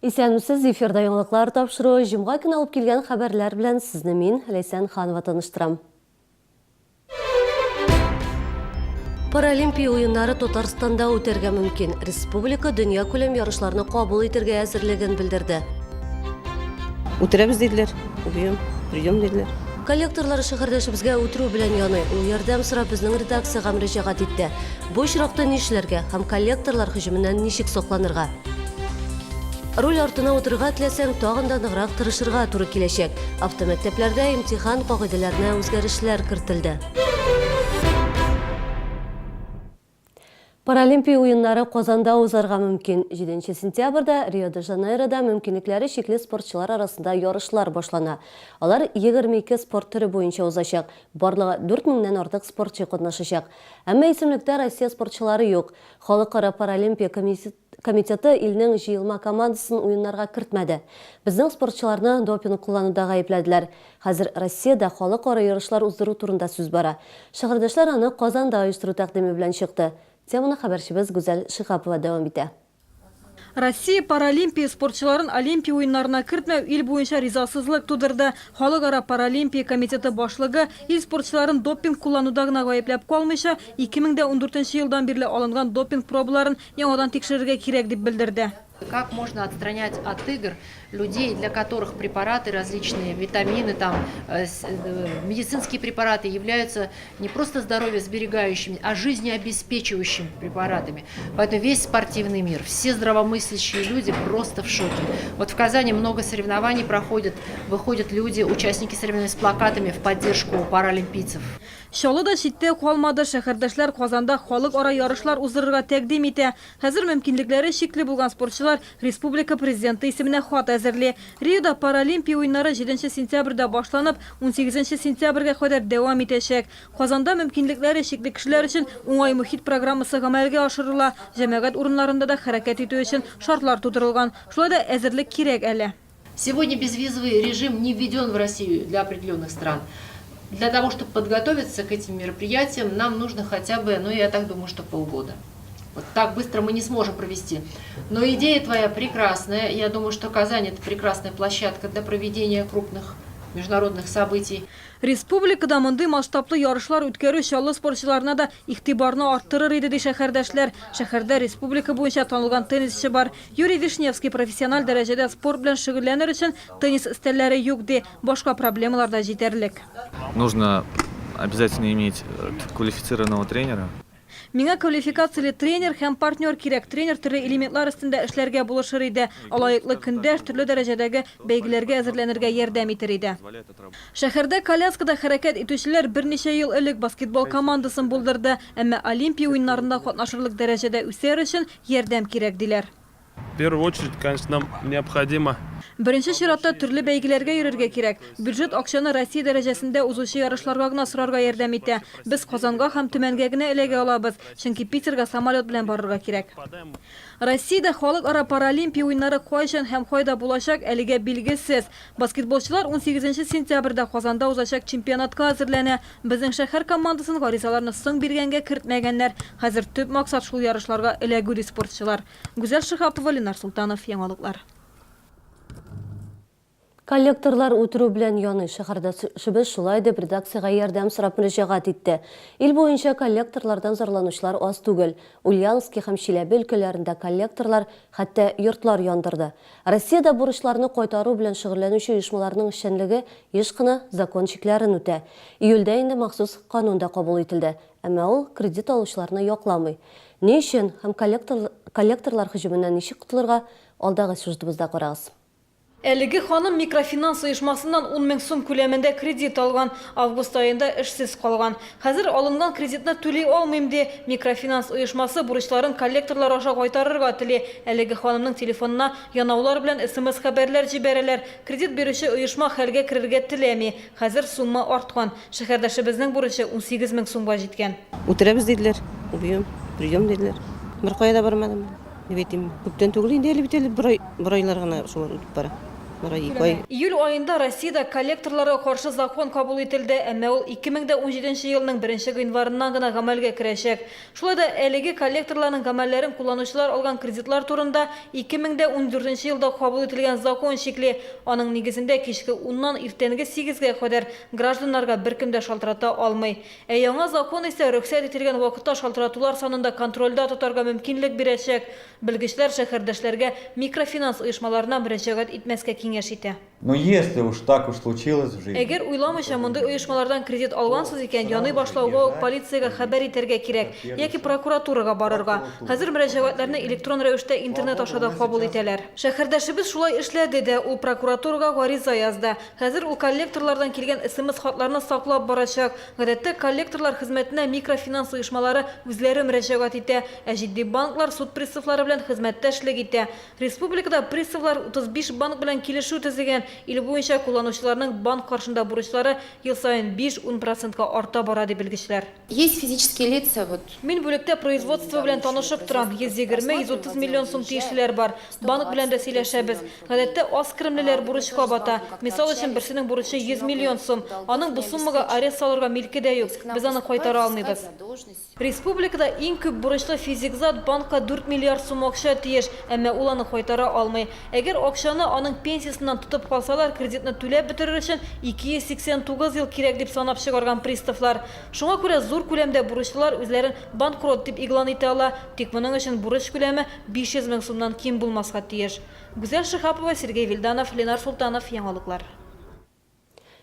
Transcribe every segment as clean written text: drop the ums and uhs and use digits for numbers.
Исәнмесез, эфирда яңалыклар тапшыру, җомга көн алып килгән хәбәрләр белән сезне мин, Ләйсән Ханова, таныштырам. Паралимпия уеннары Татарстанда үтәргә мөмкин. Республика дөнья күләм ярышларны кабул итәргә әзерлеген белдерде. Үтерәбез диделәр, придем диделәр. Коллекторлар шәһәрдәшебезгә үтерү белән яный. Ул ярдәм сорап безнең редакциягә мөрәҗәгать итте. Бу очракта нишләргә һәм коллекторлар һөҗүменнән ничек сакланырга? Руль артына утырырга теләсәң, тагын да ныграк тырышырга туры киләчәк. Автомәктәпләрдә имтихан кагыйдәләренә үзгәрешләр кертелде. Паралимпия уеннары Казанда узарга мөмкин. 7 сентябрьдә Рио-де-Жанейрода мөмкинлекләре чикле спортчылар арасында ярышлар башлана. Алар 22 спорт төре буенча узачак. Барлыгы 4000-нән артык спортчы катнашачак. Әмма исемлектә Россия спортчылары юк. Халыкара паралимпия комитеты илнең җыелма командасын уеннарга кертмәде. Безнең спортчыларны допинг куллануда гаепләделәр. Хәзер Россиядә халыкара ярышлар уздыру турында сүз бара. Шәһәрдәшләр аны Казанда оештыру тәкъдиме белән чыкты. Теманы хәбәрчебез Гүзәл Шихапова дәвам итә. Россия паралимпия спортчыларын Олимпия уеннарына кертмәү ил буенча ризасызлык тудырды. Халыкара паралимпия комитеты башлыгы ил спортчыларын допинг куллануда гына гаепләп калмыйча, 2014 елдан бирле алынган допинг пробаларын яңадан тикшерергә кирәк дип белдерде. Как можно отстранять от игр людей, для которых препараты, различные витамины, медицинские препараты являются не просто здоровье сберегающими, а жизнеобеспечивающими препаратами. Поэтому весь спортивный мир, все здравомыслящие люди просто в шоке. Вот в Казани много соревнований проходят, выходят люди, участники соревнований с плакатами в поддержку паралимпийцев. Шалы да читтә калмады, шәһәрдәшләр Казанда халыкара ярышлар уздырырга тәкъдим итә. Хәзер мөмкинлекләре чикле булган спортчылар республика президенты исеменә хат әзерли. Риода паралимпия уеннары 7 сентябрьдә башланып, 18 сентябрьгә кадәр дәвам итәчәк. Казанда мөмкинлекләре чикле кешеләр өчен уңай мөхит программасы гамәлгә ашырыла. Җәмәгать урыннарында да хәрәкәт итү өчен шартлар тудырылган. Шулай да әзерлек кирәк әле. Сегодня безвизовый режим не введен в Россию для определенных стран. Для того, чтобы подготовиться к этим мероприятиям, нам нужно хотя бы, я так думаю, что полгода. Вот так быстро мы не сможем провести. Но идея твоя прекрасная. Я думаю, что Казань – это прекрасная площадка для проведения крупных международных событий. Республикада мондый масштаблы ярышлар үткәрү чаллы спортчыларына да игътибарны арттырыр иде ди шәһәрдәшләр. Шәһәрдә республика буенча танылган теннисчы бар. Юрий Вишневский профессиональ дәрәҗәдә спорт белән шөгыльләнер өчен теннис өстәлләре юк ди. Башка проблемалар да җитәрлек. Нужно обязательно иметь квалифицированного тренера. Миңа квалификацияле тренер һәм партнер кирәк. Тренер төрле элементлар өстендә эшләргә булышыр иде. Алайыклы көндәш төрле дәрәҗәдәге бәйгеләргә әзерләнергә ярдәм итер иде. Шәһәрдә коляскада хәрәкәт итүчеләр берничә ел элек баскетбол командасын булдырды, әмма Олимпия уеннарында катнашырлык дәрәҗәдә үсәр өчен ярдәм кирәк диләр. В первую очередь, конечно, нам необходимо. Беренче чиратта төрле бәйгеләргә йөрергә кирәк. Бюджет акчаны Россия дәрәҗәсендә узучы ярышларга гына сорарга ярдәм итә. Без Казанга һәм Төмәнгә генә эләгә алабыз, чөнки Питерга самолет белән барырга кирәк. Россиядә халыкара паралимпия уеннары кайчан һәм кайда булачак әлегә билгесез. Баскетболчылар 18 сентябрьдә Казанда узачак чемпионатка әзерләнә. Безнең шәһәр командасын гаризаларны соң биргәнгә кертмәгәннәр. Хәзер төп максат шул ярышларга эләгү ди спортчылар. Гүзәл Шихапова, Ленар Султанов, яңалыклар. Коллекторлар үтерү белән яный. Шәһәрдәшебез шулай дип редакциягә ярдәм сорап мөрәҗәгать итте. Ил буенча коллекторлардан зарланучылар аз түгел. Ульяновский һәм Чиләбе өлкәләрендә коллекторлар хәтта йортлар яндырды. Россиядә бурычларны кайтару белән шөгыльләнүче оешмаларның эшчәнлеге еш кына закон чикләрен үтә. Июльдә инде махсус канунда кабул ителде. Әмма ул кредит алучыларны якламый. Ни өчен һәм коллекторлар һөҗүменнән ничек котылырга алдагы сюжетыбызда карагыз. Әлеге ханым микрофинанс оешмасыннан 10 000 сум күләмендә кредит алган, август айында эшсез калган. Хәзер алынган кредитны түли алмыйм ди. Микрофинанс оешмасы бурычларын коллекторлар аша кайтарырга тели. Әлеге ханымның телефонына янаулар белән СМС хәбәрләр җибәрәләр. Кредит бирүче оешма хәлгә керергә теләми. Хәзер сумма арткан. Шәһәрдәшебезнең бурычы 18 000 сумга җиткән. Үтерәбез диделәр, придем диделәр. Бер кая да бармадым. Күптән түгел инде әле бит әле бер айлар гына шулар үтеп бара. Бара 2 ай. Июль айында Россияда коллекторлары каршы закон кабул ителде, әмма ул 2017 елның 1 гыйнварыннан гына гамәлгә керәчәк. Шулай да әлеге коллекторларның гамәлләрен кулланучылар алган кредитлар турында 2014 елда кабул ителгән закон шикли. Аның нигезендә кичке 10-нан иртәнге 8-гә кадәр гражданнарга беркем дә шалтырата алмый. Яңа закон исә рөхсәт ителгән вакытта шалтыратулар санында контрольдә тотарга мөмкинлек бирәчәк. Белгечләр шәһәрдәшләргә микрофинанс оешмаларына мөрәҗәгать итмәскә киңәш итә. Но если уж так уж случилось в жизни, Әгәр уйламыйча мондай оешмалардан кредит алгансыз икән, яный башлауга ук полициягә хәбәр итәргә кирәк, яки прокуратурага барырга. Хәзер мөрәҗәгатьләрне электрон рәвештә интернет аша да кабул итәләр. Шәһәрдәшебез шулай эшләде дә, ул прокуратурага гариза язды. Хәзер ул коллекторлардан килгән СМС хатларны саклап барачак. Гадәттә коллекторлар хезмәтенә микрофинанс оешмалары үзләре мөрәҗәгать итә, ә җитди банклар суд приставлары белән хезмәттәшлек итә. Республикада приставлар 35 банк белән килешү төзегән. Ил буенча кулланучыларның банк каршында бурычлары ел сайын 5-10%-ка арта бара дип белгечләр. Есть физические лица, вот. Мин бүлектә производство белән танышып торам. 120-130 миллион сум тиешлеләр бар. Банк белән дә сөйләшәбез. Гадәттә аз керемлеләр бурычка бата. Мисал өчен берсенең бурычы 100 миллион сум. Аның бу суммага арест салырга милке дә юк. Без аны кайтара алмыйбыз. Республикада иң күп бурычлы физик зат банкка 4 миллиард сум акча тиеш, әмма ул аны кайтара алмый. Әгәр акчаны аның пенсиясыннан тотып калсалар, кредитны түләп бетерер өчен 289 ел кирәк дип санап чыгарган приставлар. Шуңа күрә зур күләмдә бурычлылар үзләрен банкрот дип игълан итә ала. Тик моның өчен бурыч күләме 500 мең сумнан ким булмаска тиеш. Гүзәл Шихапова, Сергей Вильданов, Ленар Султанов, Яңалыклар.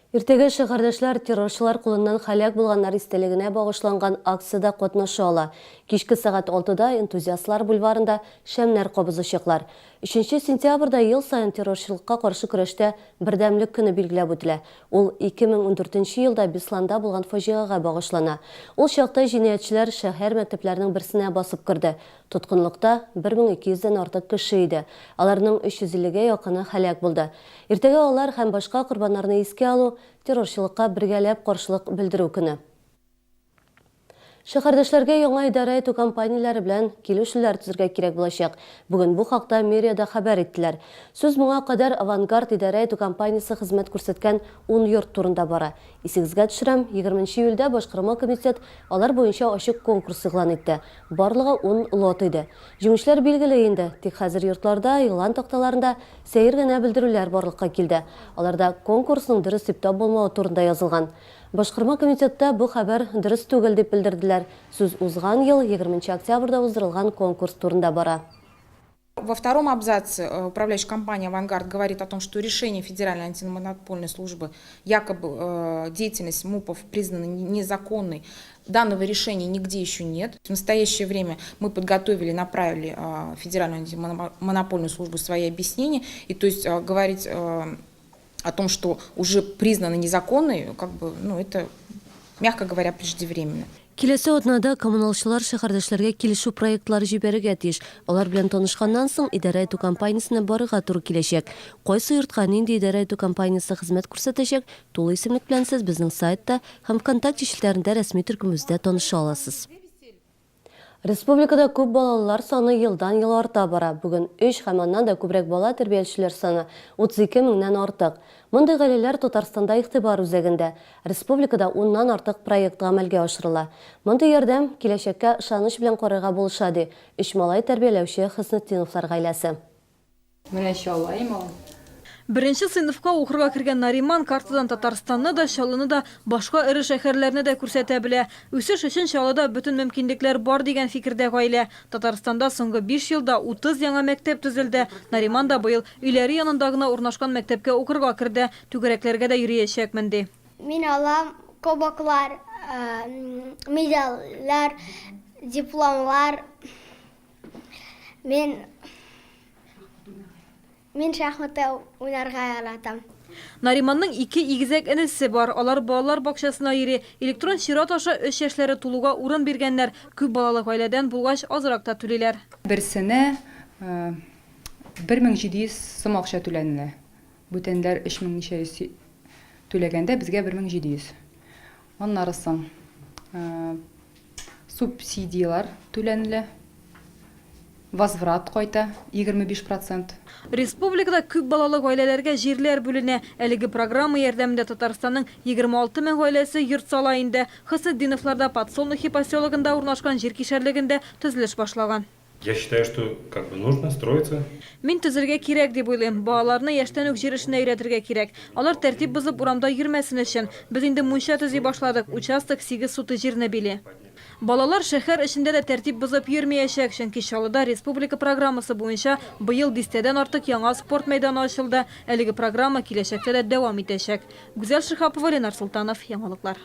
Иртәгә шәһәрдәшләр террорчылар кулыннан халак булганнар истәлегенә багышланган акцияда катнаша ала. Кичке сәгать 6-да энтузиастлар бульварында шәмнәр кабызачаклар. 3 сентябрьдә ел сайын террорчылыкка каршы көрәштә бердәмлек көне билгеләп үтелә. Ул 2014 елда Бесланда булган фаҗигага багышлана. Ул чакта җинаятьчеләр шәһәр мәктәпләренең берсенә басып керде. Тоткынлыкта 1200-дән артык кеше иде. Аларның 350-гә якыны халак булды. Иртәгә алар һәм башка корбаннарны искә алу террорчылыкка бергәләп каршылык белдерү көне. Шәһәрдәшләргә яңа идарә итү компанияләре белән килешүләр төзергә кирәк булачак. Бүген бу хакта мэрияда хәбәр иттеләр. Сүз моңа кадәр Авангард идарә итү компаниясе хезмәт күрсәткән 10 йорт турында бара. Исегезгә төшерәм, 20 июльдә башкарма комитет алар буенча ачык конкурс игълан итте. Барлыгы 10 лот иде. Җиңүчеләр билгеле инде, тик хәзер йортларда, игълан такталарында сәер генә белдерүләр барлыкка килде. Аларда конкурсның дөрес дип булмауы турында язылган. Башкарма комитетта бу хәбәр дөрес түгел дип белдерделәр. Сүз узган ел 20 октябрьдә уздырылган конкурс турында бара. Во втором абзаце управляющая компания «Авангард» говорит о том, что решение Федеральной антимонопольной службы, якобы деятельность МУПов признана незаконной, данного решения нигде еще нет. В настоящее время мы подготовили, направили в Федеральную антимонопольную службу свои объяснения. И то есть говорить о том, что уже признаны незаконной, как бы, ну, это, мягко говоря, преждевременно. Киләсе атнада коммуналчылар шәһәрдәшләргә килешү проектлары җибәрергә тиеш. Алар белән танышканнан соң идарә итү компаниясенә барырга туры киләчәк. Кайсы йортка нинди идарә итү компаниясе хезмәт күрсәтәчәк, тулы исемлек белән сез безнең сайтта һәм ВКонтакте челтәрендә рәсми төркемебездә таныша аласыз. Республикада күп балалар саны елдан-ел арта бара. Бүген 3 һәм аннан да күбрәк бала тәрбиячеләр саны 32 меңнән артык. Мондай гаиләләр Татарстанда игътибар үзәгендә. Республикада 10ннан артык проект гамәлгә ашырыла. Мондай ярдәм киләчәккә ышаныч белән карарга булыша ди 3 малай тәрбияләүче Хөснетдиновлар гаиләсе. Беренче сыйныфка укырга кергән Нариман картадан Татарстанны да, Чаллыны да, башка ире шәһәрләрне дә күрсәтә белә. Үсеш өчен Чаллыда бөтен мөмкинлекләр бар дигән фикердә гаилә. Татарстанда соңгы 5 елда 30 яңа мәктәп төзелде. Нариман да быел өйләре янында гына урнашкан мәктәпкә укырга керде. Түгәрәкләргә дә йөриячәкмен ди. Мин алам кубоклар, медальләр, дипломлар. Мин шахматта уйнарга яратам. Нариманның 2 игезәк энесе бар. Алар балалар бакчасына йөри. Электрон чират аша 3 яшьләре тулуга урын биргәннәр. Күп балалы гаиләдән булгач азрак та түлиләр. Берсенә 1700 сум акча түләнелә. Бүтәнләр 3500 түләгәндә безгә 1700. Аннары соң субсидиялар түләнелә. Возврат кайта 25%. Республикада күп балалы гаиләләргә җирләр бүленә. Әлеге программа ярдәмендә Татарстанның 26 мең гаиләсе йорт сала инде. Хысетдиновларда Подсолнухи поселогында урнашкан җир кишәрлегендә төзелеш башлаган. Я считаю, что нужно строиться. Мин төзергә кирәк дип уйлыйм. Балаларны яшьтән үк җир эшенә өйрәтергә кирәк. Алар тәртип бозып урамда йөрмәсен өчен. Без инде мунча төзи башладык. Участок 8 суты җирне били. Балалар шәһәр эчендә дә тәртип бозып йөрмәячәк, чөнки Чаллыда республика программасы буенча быел 10-тән артык яңа спорт мәйданы ачылды. Әлеге программа киләчәктә дә дәвам итәчәк. Гүзәл Шихапова, Ленар Султанов, Яңалыклар.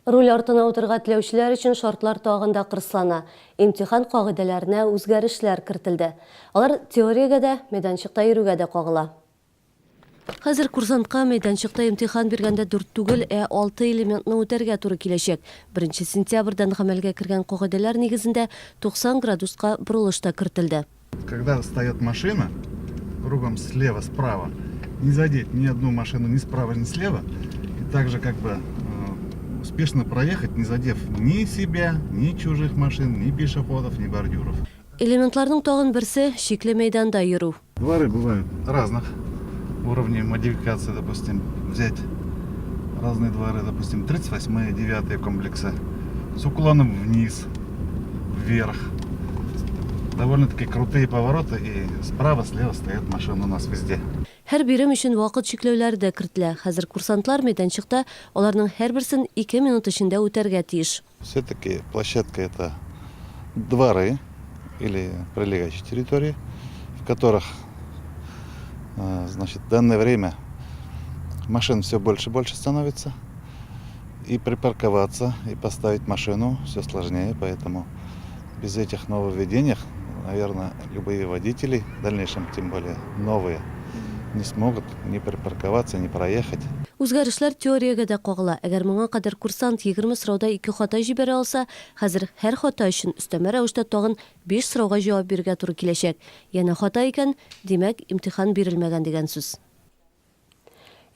Руль артына утырга теләүчеләр өчен шартлар тагында кырыслана. Имтихан кагыйдәләренә үзгәрешләр кертелде. Алар теориягә дә, мәйданчыкта йөрүгә дә кагыла. Хәзер курсантка мәйданчыкта имтихан биргәндә 4 түгел, 6 элементны үтәргә туры киләчәк. 1 сентябрьдән гамәлгә кергән кагыйдәләр нигезендә 90 градуска бурылышта кертелде. Когда стоит машина, кругом слева, справа, не задеть ни одну машину ни справа, ни слева, и также успешно проехать, не задев ни себя, ни чужих машин, ни пешеходов, ни бордюров. Элементларның тагын берсе шикле мәйданда йөрү. Дворы бывают разных уровней модификации, допустим, взять разные дворы, допустим, 38-е, 9-е комплексы, с уклоном вниз, вверх. Довольно-таки крутые повороты, и справа, слева стоят машины у нас везде. Һәр бирем өчен вакыт чикләүләре дә кертелә. Хәзер курсантлар мәйданчыкта аларның һәр берсен 2 минут эчендә үтәргә тиеш. Все-таки площадка это дворы или прилегающие территории, в которых, значит, в данное время машин все больше и больше становится, и припарковаться, и поставить машину все сложнее, поэтому без этих нововведений, наверное, любые водители, в дальнейшем тем более новые, не смогут ни припарковаться, ни проехать. Үзгәрешләр теориягә дә кагыла. Әгәр моңа кадәр курсант 20 сорауда 2 хата җибәрә алса, хәзер һәр хата өчен өстәмә рәвештә тагын 5 сорауга җавап бирергә туры киләчәк. Яңа хата икән, димәк, имтихан бирелмәгән дигән сүз.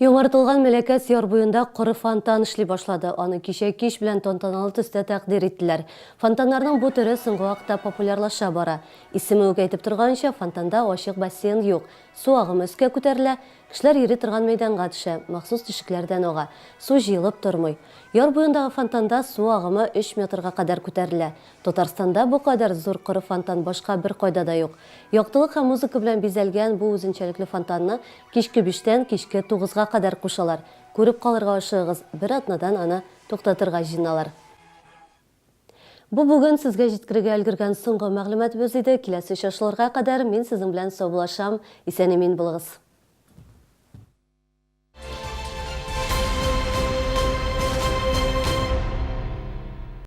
Яңартылган Мәләкәс яр буенда коры фонтан эшли башлады. Аны кичә кич белән тантаналы төстә тәкъдир иттеләр. Фонтаннарның бу төре соңгы вакытта популярлаша бара. Исеме үк әйтеп торганча, фонтанда ачык бассейн юк. Су агымы өскә күтәрелә, кешеләр йөри торган мәйданга төшә, махсус тишекләрдән ага. Су җыелып тормый. Яр буендагы фонтанда су агымы 3 метрга кадәр күтәрелә. Татарстанда бу кадәр зур коры фонтан башка бер кайда да юк. Яктылык һәм музыка белән бизәлгән бу үзенчәлекле фонтанны кичке 5-тән кичке 9-га кадәр кушалар. Күреп калырга ашыгыз, бер атнадан аны туктатырга җыйналар. Бу бүген сезгә җиткерергә өлгергән соңгы мәгълүматыбыз иде. Киләсе чашларга кадәр мин сезнең белән саубулашам. Исән-имин булыгыз.